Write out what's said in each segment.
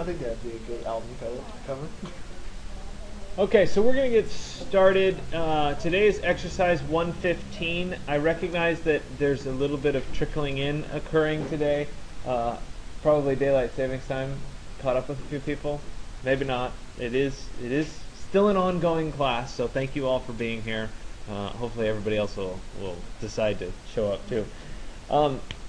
I think that'd be a good album cover. Okay, so we're going to get started. Today is exercise 115. I recognize that there's a little bit of trickling in occurring today. Probably daylight savings time caught up with a few people. Maybe not. It is still an ongoing class, so thank you all for being here. Hopefully everybody else will decide to show up too.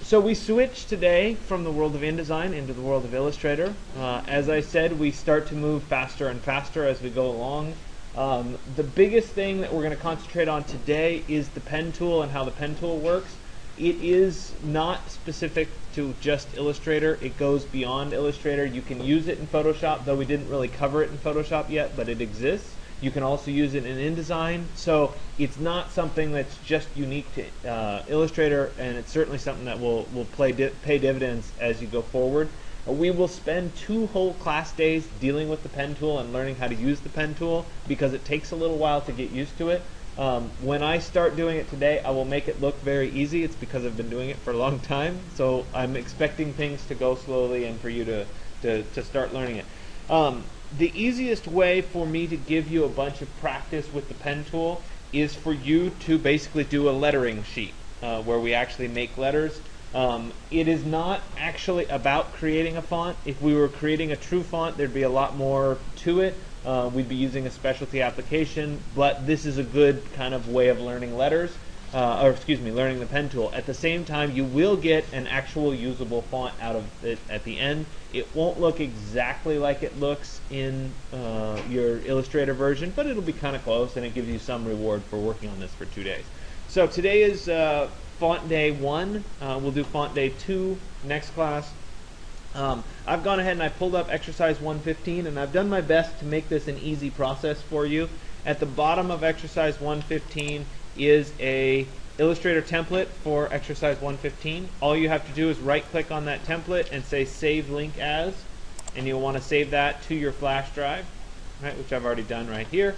So we switch today from the world of InDesign into the world of Illustrator. As I said, we start to move faster and faster as we go along. The biggest thing that we're going to concentrate on today is the pen tool and how the pen tool works. It is not specific to just Illustrator. It goes beyond Illustrator. You can use it in Photoshop, though we didn't really cover it in Photoshop yet, but it exists. You can also use it in InDesign, so it's not something that's just unique to Illustrator, and it's certainly something that will pay dividends as you go forward. We will spend 2 whole class days dealing with the pen tool and learning how to use the pen tool because it takes a little while to get used to it. When I start doing it today, I will make it look very easy. It's because I've been doing it for a long time, so I'm expecting things to go slowly and for you to start learning it. The easiest way for me to give you a bunch of practice with the pen tool is for you to basically do a lettering sheet where we actually make letters. It is not actually about creating a font. If we were creating a true font, there'd be a lot more to it. We'd be using a specialty application, but this is a good kind of way of learning letters, learning the pen tool. At the same time, you will get an actual usable font out of it at the end. It won't look exactly like it looks in your Illustrator version, but it'll be kind of close, and it gives you some reward for working on this for 2 days. So today is font day 1. We'll do font day 2 next class. I've gone ahead and I pulled up exercise 115, and I've done my best to make this an easy process for you. At the bottom of exercise 115 is a Illustrator template for exercise 115. All you have to do is right click on that template and say save link as, and you'll want to save that to your flash drive, right, which I've already done right here.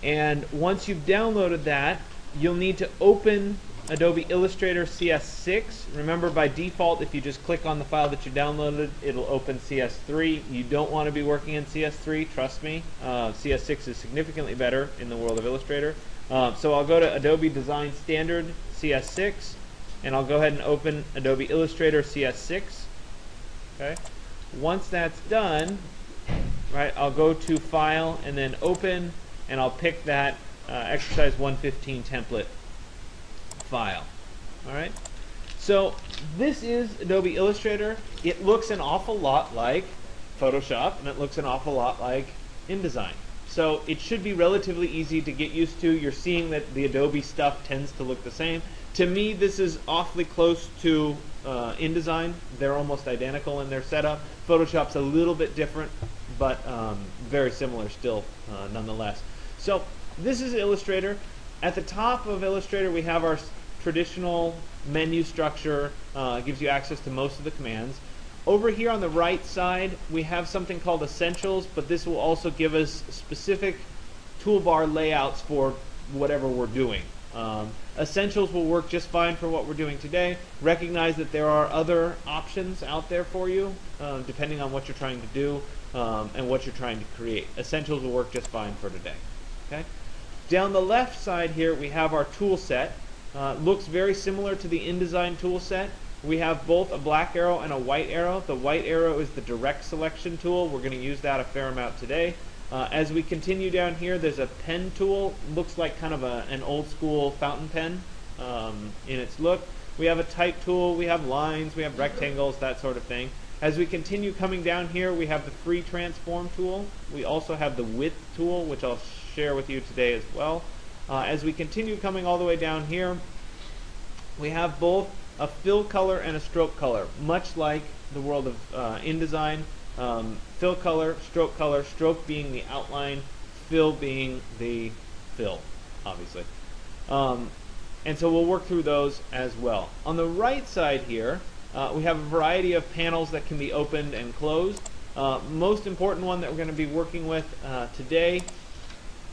And once you've downloaded that, you'll need to open Adobe Illustrator CS6. Remember, by default, if you just click on the file that you downloaded, it'll open CS3. You don't want to be working in CS3, trust me. CS6 is significantly better in the world of Illustrator. So I'll go to Adobe Design Standard CS6, and I'll go ahead and open Adobe Illustrator CS6. Okay. Once that's done, right, I'll go to File and then Open, and I'll pick that Exercise 115 template file. All right. So this is Adobe Illustrator. It looks an awful lot like Photoshop, and it looks an awful lot like InDesign. So it should be relatively easy to get used to. You're seeing that the Adobe stuff tends to look the same. To me, this is awfully close to InDesign. They're almost identical in their setup. Photoshop's a little bit different, but very similar still, nonetheless. So this is Illustrator. At the top of Illustrator, we have our traditional menu structure. Gives you access to most of the commands. Over here on the right side, we have something called Essentials, but this will also give us specific toolbar layouts for whatever we're doing. Essentials will work just fine for what we're doing today. Recognize that there are other options out there for you, depending on what you're trying to do and what you're trying to create. Essentials will work just fine for today. Okay? Down the left side here, we have our tool set. Looks very similar to the InDesign tool set. We have both a black arrow and a white arrow. The white arrow is the direct selection tool. We're going to use that a fair amount today. As we continue down here, there's a pen tool. Looks like kind of an old school fountain pen in its look. We have a type tool. We have lines. We have rectangles, that sort of thing. As we continue coming down here, we have the free transform tool. We also have the width tool, which I'll share with you today as well. As we continue coming all the way down here, we have both a fill color and a stroke color, much like the world of InDesign. Fill color, stroke being the outline, fill being the fill, obviously. And so we'll work through those as well. On the right side here, we have a variety of panels that can be opened and closed. Most important one that we're going to be working with today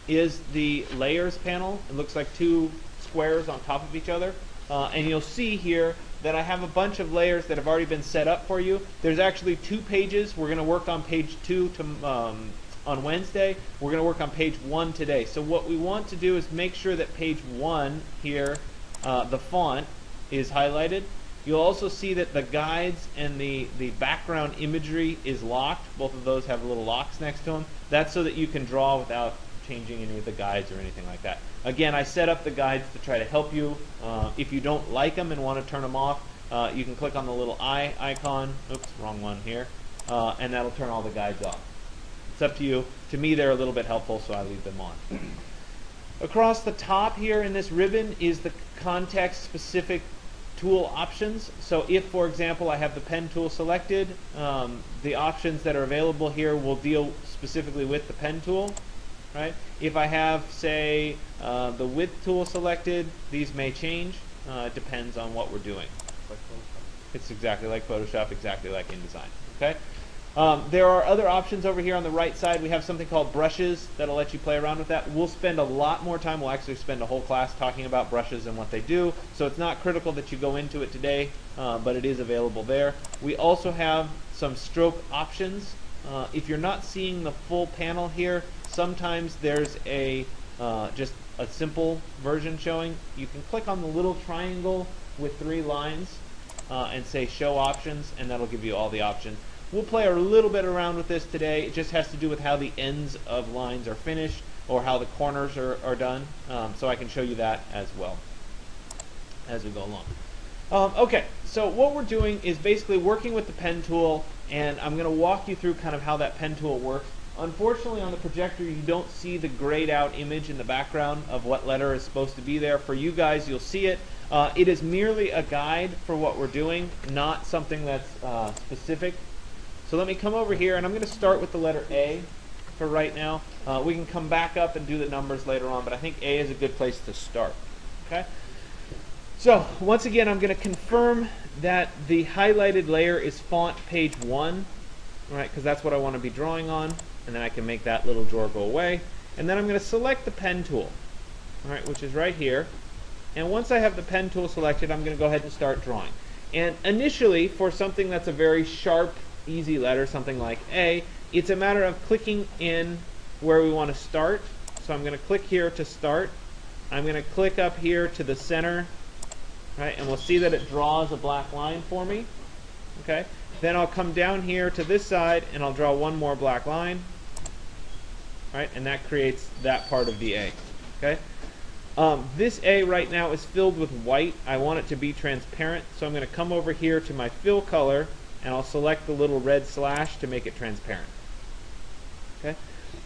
is the layers panel. It looks like 2 squares on top of each other. And you'll see here that I have a bunch of layers that have already been set up for you. There's actually 2 pages. We're going to work on page 2 on Wednesday. We're going to work on page 1 today. So what we want to do is make sure that page 1 here, the font, is highlighted. You'll also see that the guides and the background imagery is locked. Both of those have little locks next to them. That's so that you can draw without changing any of the guides or anything like that. Again, I set up the guides to try to help you. If you don't like them and want to turn them off, you can click on the little eye icon. Oops, wrong one here. And that'll turn all the guides off. It's up to you. To me, they're a little bit helpful, so I leave them on. Across the top here in this ribbon is the context-specific tool options. So if, for example, I have the pen tool selected, the options that are available here will deal specifically with the pen tool. Right? If I have, say, the width tool selected, these may change. It depends on what we're doing. It's exactly like Photoshop, exactly like InDesign. Okay? There are other options over here on the right side. We have something called brushes that'll let you play around with that. We'll spend a lot more time. We'll actually spend a whole class talking about brushes and what they do. So it's not critical that you go into it today, but it is available there. We also have some stroke options. If you're not seeing the full panel here, sometimes there's just a simple version showing. You can click on the little triangle with 3 lines and say show options, and that'll give you all the options. We'll play a little bit around with this today. It just has to do with how the ends of lines are finished or how the corners are done. So I can show you that as well as we go along. Okay, so what we're doing is basically working with the pen tool, and I'm going to walk you through kind of how that pen tool works. Unfortunately, on the projector, you don't see the grayed out image in the background of what letter is supposed to be there. For you guys, you'll see it. It is merely a guide for what we're doing, not something that's specific. So let me come over here, and I'm going to start with the letter A for right now. We can come back up and do the numbers later on, but I think A is a good place to start. Okay? So once again, I'm going to confirm that the highlighted layer is font page 1, right? Because that's what I want to be drawing on, and then I can make that little drawer go away. And then I'm going to select the pen tool, all right, which is right here. And once I have the pen tool selected, I'm going to go ahead and start drawing. And initially, for something that's a very sharp, easy letter, something like A, it's a matter of clicking in where we want to start. So I'm going to click here to start. I'm going to click up here to the center, right, and we'll see that it draws a black line for me. Okay. Then I'll come down here to this side and I'll draw one more black line, right, and that creates that part of the A. Okay. This A right now is filled with white. I want it to be transparent, so I'm going to come over here to my fill color and I'll select the little red slash to make it transparent. Okay.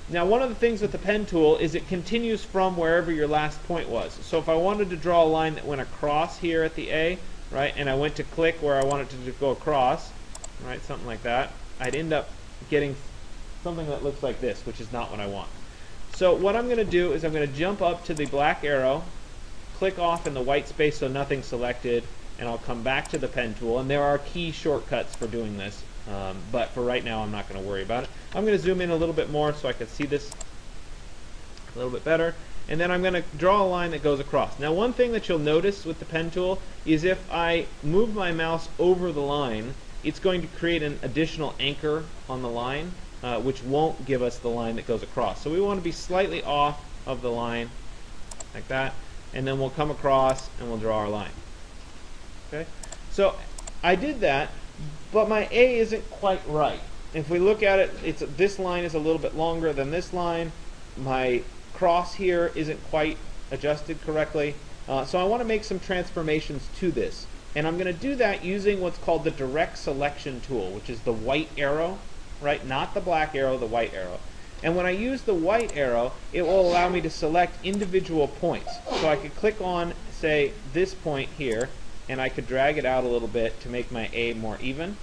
Now, one of the things with the pen tool is it continues from wherever your last point was. So if I wanted to draw a line that went across here at the A, right, and I went to click where I wanted to go across, right, something like that, I'd end up getting something that looks like this, which is not what I want. So what I'm going to do is I'm going to jump up to the black arrow, click off in the white space so nothing's selected, and I'll come back to the pen tool. And there are key shortcuts for doing this, but for right now I'm not going to worry about it. I'm going to zoom in a little bit more so I can see this a little bit better. And then I'm going to draw a line that goes across. Now, one thing that you'll notice with the pen tool is if I move my mouse over the line, it's going to create an additional anchor on the line, which won't give us the line that goes across. So we want to be slightly off of the line, like that, and then we'll come across and we'll draw our line. Okay? So I did that, but my A isn't quite right. If we look at it, this line is a little bit longer than this line. My cross here isn't quite adjusted correctly. So I want to make some transformations to this. And I'm going to do that using what's called the direct selection tool, which is the white arrow, right? Not the black arrow, the white arrow. And when I use the white arrow, it will allow me to select individual points. So I could click on, say, this point here, and I could drag it out a little bit to make my A more even,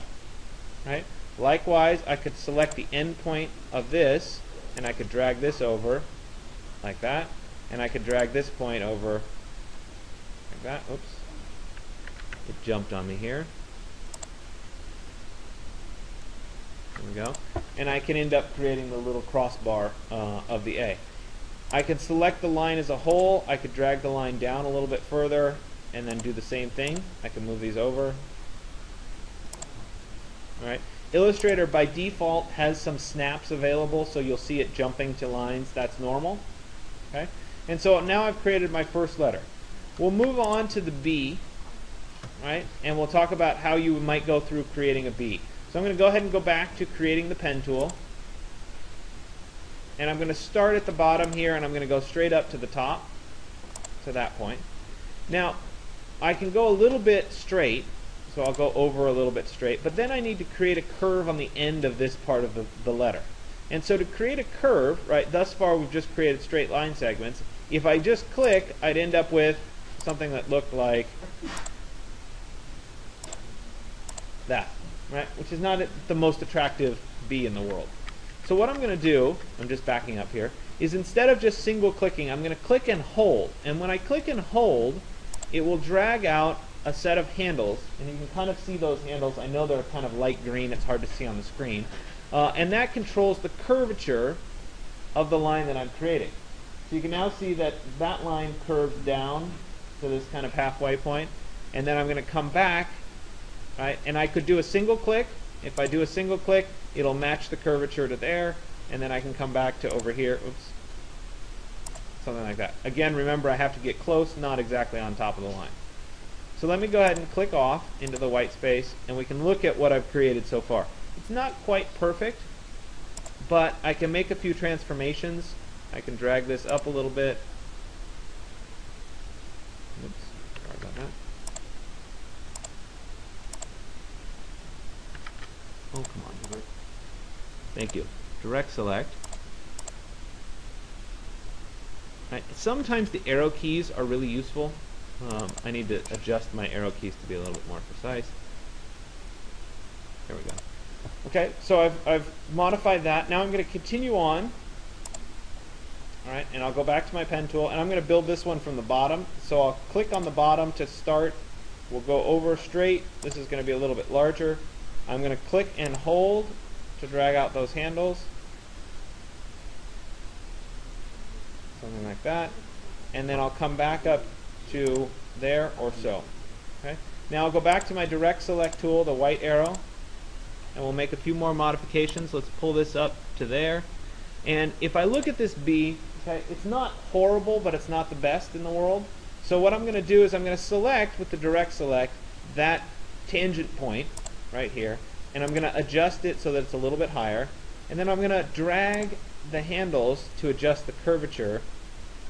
right? Likewise, I could select the end point of this, and I could drag this over like that, and I could drag this point over like that. Oops. It jumped on me here. There we go. And I can end up creating the little crossbar of the A. I could select the line as a whole. I could drag the line down a little bit further, and then do the same thing. I can move these over. All right. Illustrator by default has some snaps available, so you'll see it jumping to lines. That's normal. Okay. And so now I've created my first letter. We'll move on to the B, right? And we'll talk about how you might go through creating a B. So I'm going to go ahead and go back to creating the pen tool. And I'm going to start at the bottom here, and I'm going to go straight up to the top, to that point. Now, I can go a little bit straight, so I'll go over a little bit straight, but then I need to create a curve on the end of this part of the letter. And so to create a curve, right, thus far we've just created straight line segments. If I just click, I'd end up with something that looked like that, right, which is not the most attractive B in the world. So what I'm going to do, I'm just backing up here, is instead of just single clicking, I'm going to click and hold. And when I click and hold, it will drag out a set of handles, and you can kind of see those handles. I know they're kind of light green, it's hard to see on the screen. And that controls the curvature of the line that I'm creating. So you can now see that that line curves down to this kind of halfway point, and then I'm going to come back, right? And I could do a single click. If I do a single click, it'll match the curvature to there, and then I can come back to over here. Oops. Something like that. Again, remember, I have to get close, not exactly on top of the line. So let me go ahead and click off into the white space, and we can look at what I've created so far. It's not quite perfect, but I can make a few transformations. I can drag this up a little bit. Oops, sorry about that. Oh, come on, Hubert. Thank you. Direct select. Right. Sometimes the arrow keys are really useful. I need to adjust my arrow keys to be a little bit more precise. There we go. Okay, so I've modified that. Now I'm going to continue on. All right, and I'll go back to my pen tool, and I'm going to build this one from the bottom. So I'll click on the bottom to start. We'll go over straight. This is going to be a little bit larger. I'm going to click and hold to drag out those handles. Something like that. And then I'll come back up to there or so. Okay. Now I'll go back to my direct select tool, the white arrow, and we'll make a few more modifications. Let's pull this up to there. And if I look at this B, okay, it's not horrible, but it's not the best in the world. So what I'm going to do is I'm going to select with the direct select that tangent point right here, and I'm going to adjust it so that it's a little bit higher, and then I'm going to drag the handles to adjust the curvature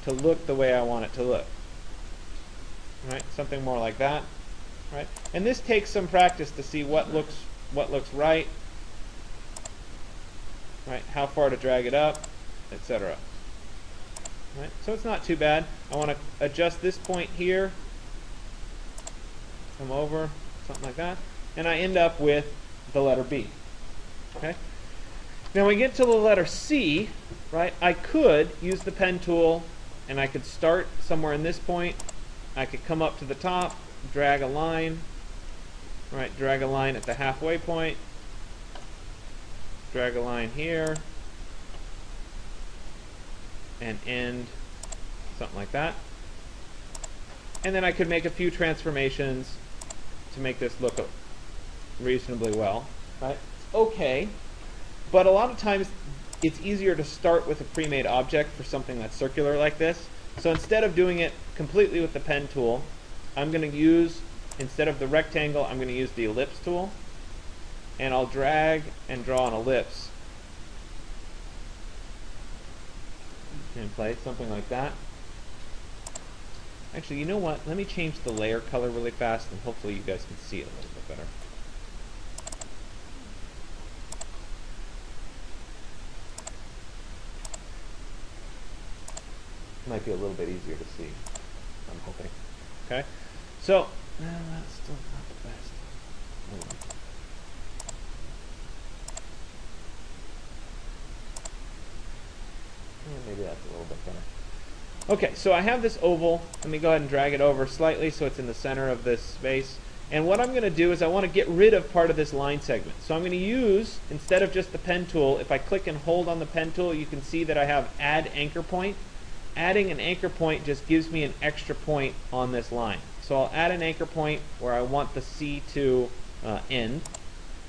to look the way I want it to look. Right, something more like that. Right, and this takes some practice to see what looks right. Right, how far to drag it up, etc. Right, so it's not too bad. I want to adjust this point here. Come over, something like that, and I end up with the letter B. Okay. Now when we get to the letter C, right, I could use the pen tool, and I could start somewhere in this point. I could come up to the top, drag a line, right, drag a line at the halfway point, drag a line here, and end something like that. And then I could make a few transformations to make this look reasonably well. Right? It's okay, but a lot of times it's easier to start with a pre-made object for something that's circular like this. So instead of doing it completely with the pen tool, I'm going to use, instead of the rectangle, I'm going to use the ellipse tool, and I'll drag and draw an ellipse in place, something like that. Actually, you know what? Let me change the layer color really fast, and hopefully you guys can see it a little bit better. Might be a little bit easier to see, I'm hoping. Okay, so that's still not the best. Hold on. Maybe that's a little bit better. Okay, so I have this oval. Let me go ahead and drag it over slightly so it's in the center of this space. And what I'm going to do is I want to get rid of part of this line segment. So I'm going to use, instead of just the pen tool, if I click and hold on the pen tool, you can see that I have add anchor point. Adding an anchor point just gives me an extra point on this line. So So I'll add an anchor point where I want the C to end.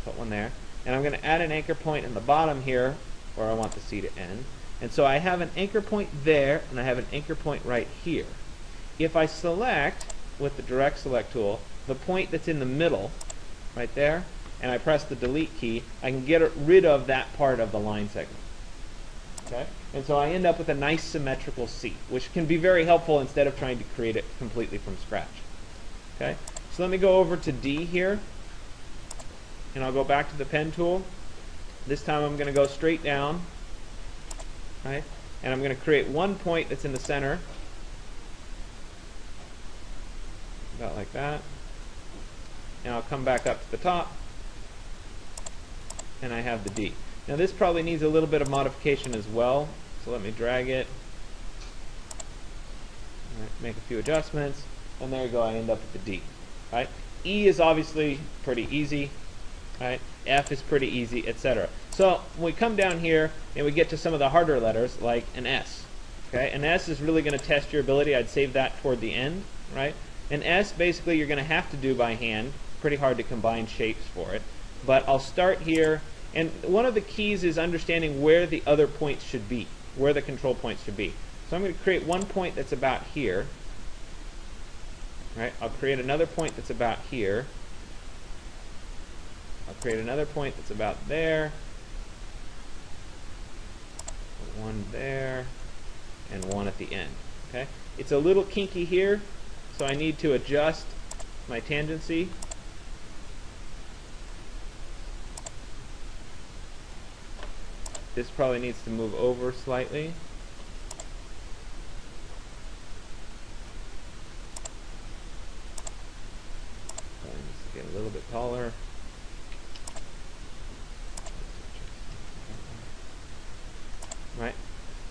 Put one there. And I'm going to add an anchor point in the bottom here where I want the C to end. And so I have an anchor point there, and I have an anchor point right here. If I select, with the direct select tool, the point that's in the middle, right there, and I press the delete key, I can get rid of that part of the line segment. Okay? And so I end up with a nice symmetrical C, which can be very helpful instead of trying to create it completely from scratch. Okay? So let me go over to D here, and I'll go back to the pen tool. This time I'm going to go straight down, right? And I'm going to create one point that's in the center, about like that. And I'll come back up to the top, and I have the D. Now this probably needs a little bit of modification as well, so let me drag it, right, make a few adjustments, and there you go, I end up with the D. Right? E is obviously pretty easy, right? F is pretty easy, etc. So when we come down here and we get to some of the harder letters, like an S. Okay? An S is really going to test your ability. I'd save that toward the end, right? An S basically you're going to have to do by hand. Pretty hard to combine shapes for it. But I'll start here. And one of the keys is understanding where the other points should be, where the control points should be. So I'm going to create one point that's about here. Right? I'll create another point that's about here. I'll create another point that's about there. One there, and one at the end. Okay? It's a little kinky here, so I need to adjust my tangency. This probably needs to move over slightly. Probably needs to get a little bit taller. Right?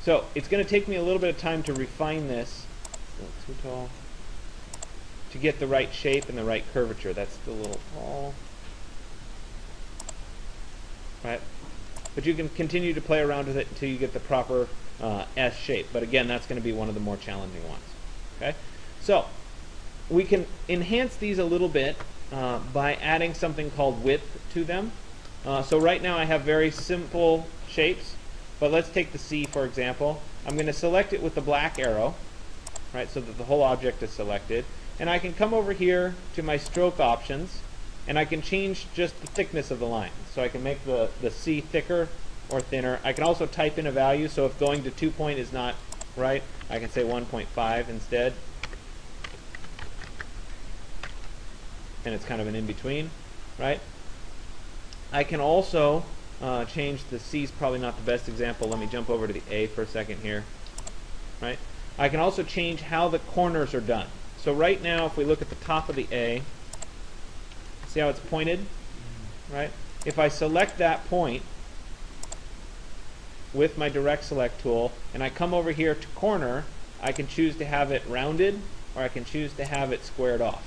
So it's going to take me a little bit of time to refine this. Too tall. To get the right shape and the right curvature. That's still a little tall. Right? But you can continue to play around with it until you get the proper S shape. But again, that's going to be one of the more challenging ones. Okay? So we can enhance these a little bit by adding something called width to them. So right now I have very simple shapes. But let's take the C, for example. I'm going to select it with the black arrow, right, so that the whole object is selected. And I can come over here to my stroke options, and I can change just the thickness of the line. So I can make the C thicker or thinner. I can also type in a value, so if going to 2 point is not right, I can say 1.5 instead. And it's kind of an in-between, right? I can also change the C is probably not the best example. Let me jump over to the A for a second here. Right? I can also change how the corners are done. So right now, if we look at the top of the A, see how it's pointed? Right? If I select that point with my direct select tool, and I come over here to corner, I can choose to have it rounded, or I can choose to have it squared off.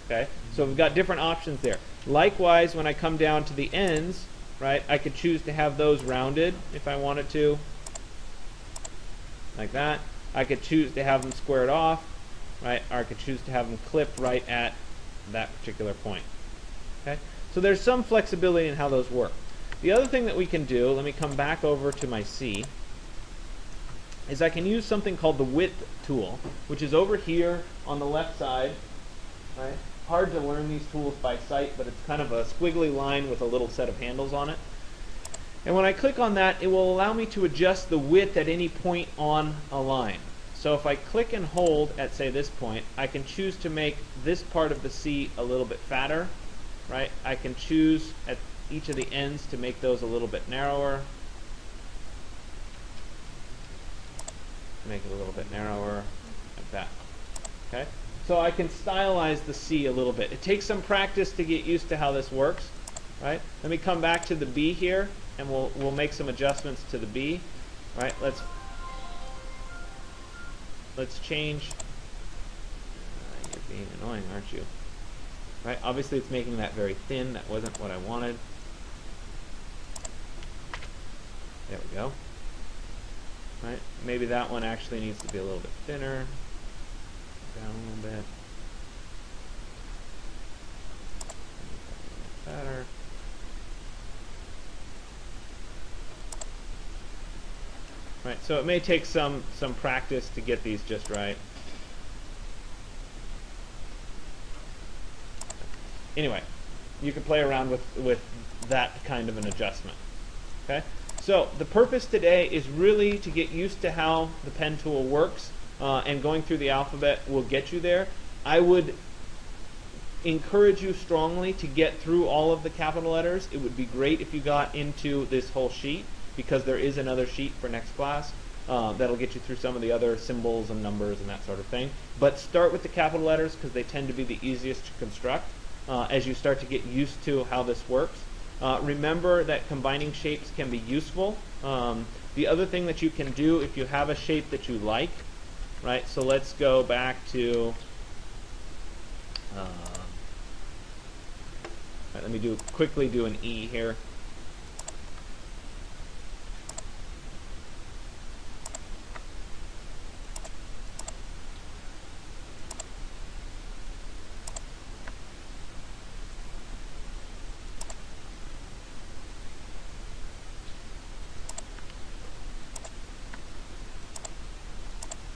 Okay? So we've got different options there. Likewise, when I come down to the ends, right, I could choose to have those rounded if I wanted to, like that. I could choose to have them squared off, right, or I could choose to have them clipped right at that particular point. Okay, so there's some flexibility in how those work. The other thing that we can do, let me come back over to my C, is I can use something called the width tool, which is over here on the left side, right? Hard to learn these tools by sight, but it's kind of a squiggly line with a little set of handles on it. And when I click on that, it will allow me to adjust the width at any point on a line. So if I click and hold at, say, this point, I can choose to make this part of the C a little bit fatter, right? I can choose at each of the ends to make those a little bit narrower. Make it a little bit narrower, like that. Okay? So I can stylize the C a little bit. It takes some practice to get used to how this works, right? Let me come back to the B here, and we'll make some adjustments to the B, right? Let's change. You're being annoying, aren't you? Right? Obviously, it's making that very thin. That wasn't what I wanted. There we go. Right? Maybe that one actually needs to be a little bit thinner. Down a little bit. Right? So it may take some practice to get these just right. Anyway, you can play around with that kind of an adjustment. Okay? So the purpose today is really to get used to how the pen tool works, and going through the alphabet will get you there. I would encourage you strongly to get through all of the capital letters. It would be great if you got into this whole sheet, because there is another sheet for next class that'll get you through some of the other symbols and numbers and that sort of thing. But start with the capital letters because they tend to be the easiest to construct as you start to get used to how this works. Remember that combining shapes can be useful. The other thing that you can do if you have a shape that you like, right? So let's go back to let me quickly do an E here.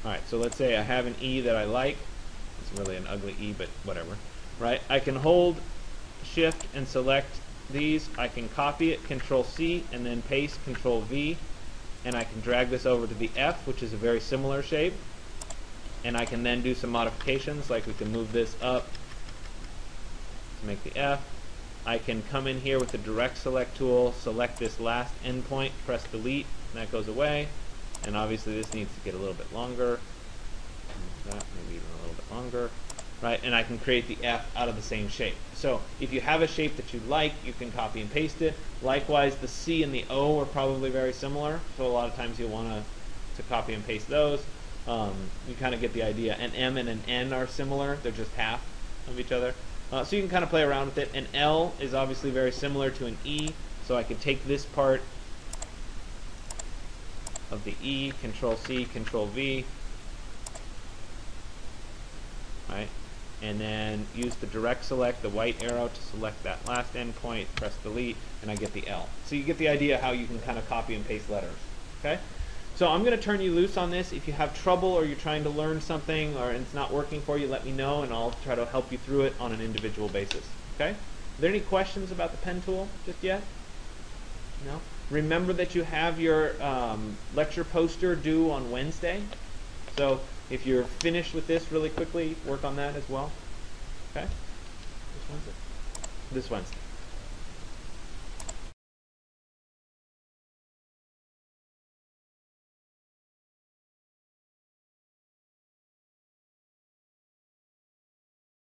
Alright, so let's say I have an E that I like. It's really an ugly E, but whatever. Right? I can hold Shift and select these. I can copy it, Control C, and then paste, Control V. And I can drag this over to the F, which is a very similar shape. And I can then do some modifications, like we can move this up to make the F. I can come in here with the direct select tool, select this last endpoint, press delete, and that goes away. And obviously this needs to get a little bit longer. That, maybe even a little bit longer. Right, and I can create the F out of the same shape. So if you have a shape that you like, you can copy and paste it. Likewise, the C and the O are probably very similar, so a lot of times you'll want to copy and paste those. You kind of get the idea. An M and an N are similar. They're just half of each other. So you can kind of play around with it. An L is obviously very similar to an E, so I could take this part of the E, Control C, Control V, right? And then use the direct select, the white arrow, to select that last endpoint, press delete, and I get the L. So you get the idea how you can kind of copy and paste letters. Okay? So I'm going to turn you loose on this. If you have trouble or you're trying to learn something or it's not working for you, let me know and I'll try to help you through it on an individual basis. Okay? Are there any questions about the pen tool just yet? No? Remember that you have your lecture poster due on Wednesday. So if you're finished with this really quickly, work on that as well. Okay? This Wednesday.